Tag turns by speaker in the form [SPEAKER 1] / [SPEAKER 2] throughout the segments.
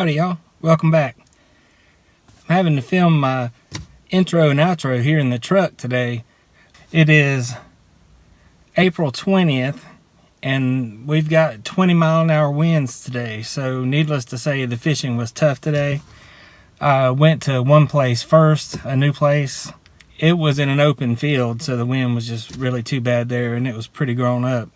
[SPEAKER 1] Howdy y'all, welcome back. I'm having to film my intro and outro here in the truck today. It is April 20th and we've got 20-mile-an-hour winds today, so needless to say the fishing was tough today. I went to one place first, a new place. It was in an open field, so the wind was just really too bad there and it was pretty grown up.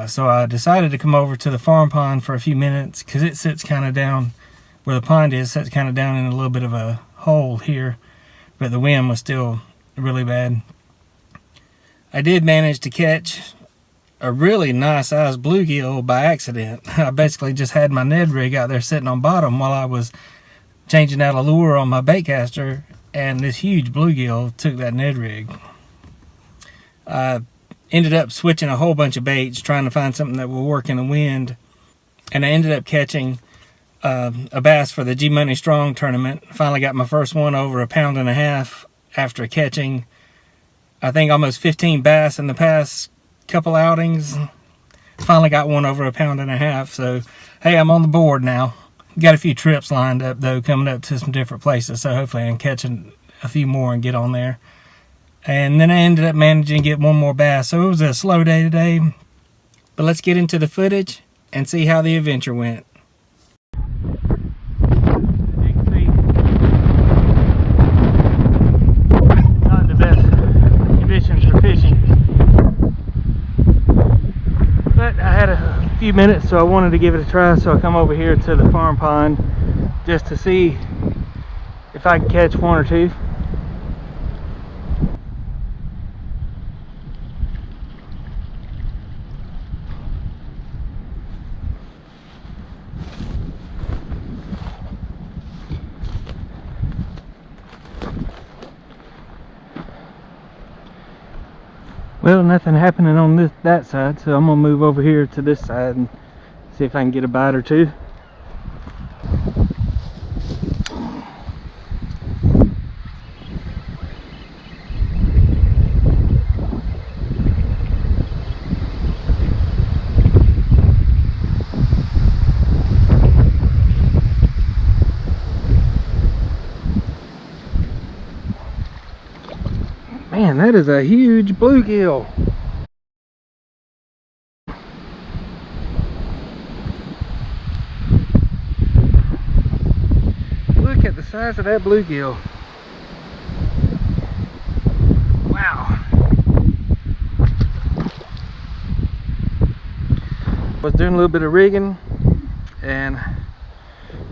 [SPEAKER 1] So I decided to come over to the farm pond for a few minutes because it sits kind of down where the pond is, sits kind of down in a little bit of a hole here, but the wind was still really bad. I did manage to catch a really nice sized bluegill by accident. I basically just had my Ned rig out there sitting on bottom while I was changing out a lure on my bait caster, and this huge bluegill took that Ned rig. Ended up switching a whole bunch of baits trying to find something that will work in the wind, and I ended up catching a bass for the Gmoneystrong tournament. Finally got my first one over 1.5 pounds after catching I think almost 15 bass in the past couple outings. Finally got one over 1.5 pounds, so hey, I'm on the board now. Got a few trips lined up though, coming up to some different places, so hopefully I can catch a few more and get on there. And then I ended up managing to get one more bass. So it was a slow day today. But let's get into the footage and see how the adventure went. As you can see, not the best conditions for fishing. But I had a few minutes, so I wanted to give it a try. So I come over here to the farm pond just to see if I can catch one or two. Well, nothing happening on that side, so I'm gonna move over here to this side and see if I can get a bite or two. Man, that is a huge bluegill. Look at the size of that bluegill. Wow. I was doing a little bit of rigging, and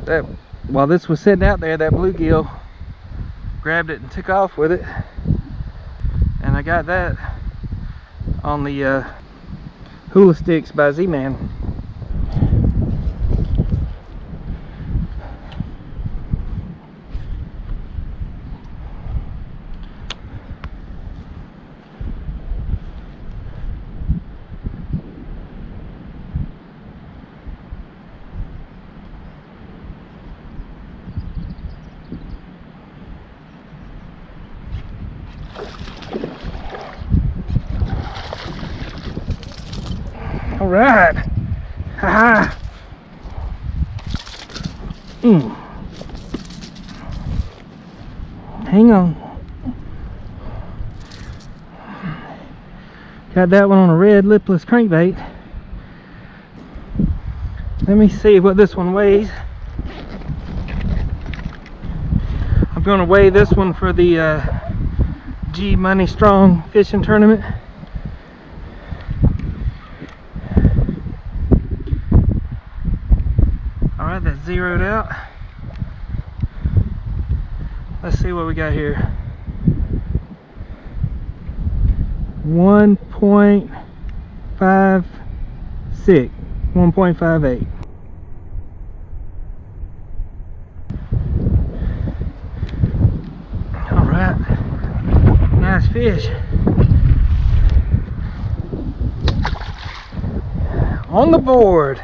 [SPEAKER 1] that while this was sitting out there, that bluegill grabbed it and took off with it. And I got that on the hula sticks by Z-Man. All right, haha. Hang on. Got that one on a red Lipless Crankbait. Let me see what this one weighs. I'm going to weigh this one for the Gmoneystrong fishing tournament. Alright, that's zeroed out. Let's see what we got here. 1.56, 1.58. Alright, nice fish. On the board.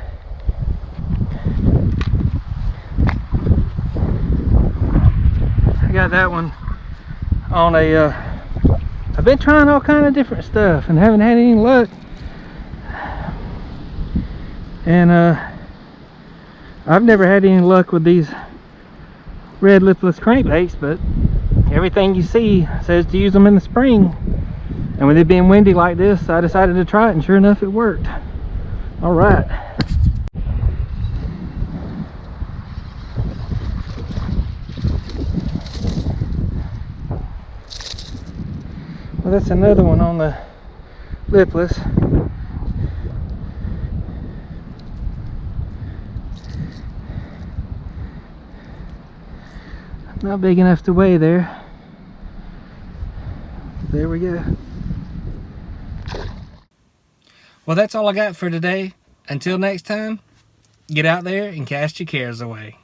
[SPEAKER 1] I got that one on a, I've been trying all kind of different stuff and haven't had any luck. And I've never had any luck with these red lipless crankbaits, but everything you see says to use them in the spring. And with it being windy like this, I decided to try it, and sure enough, it worked. All right. Well, that's another one on the lipless. Not big enough to weigh there. There we go. Well, that's all I got for today. Until next time, get out there and cast your cares away.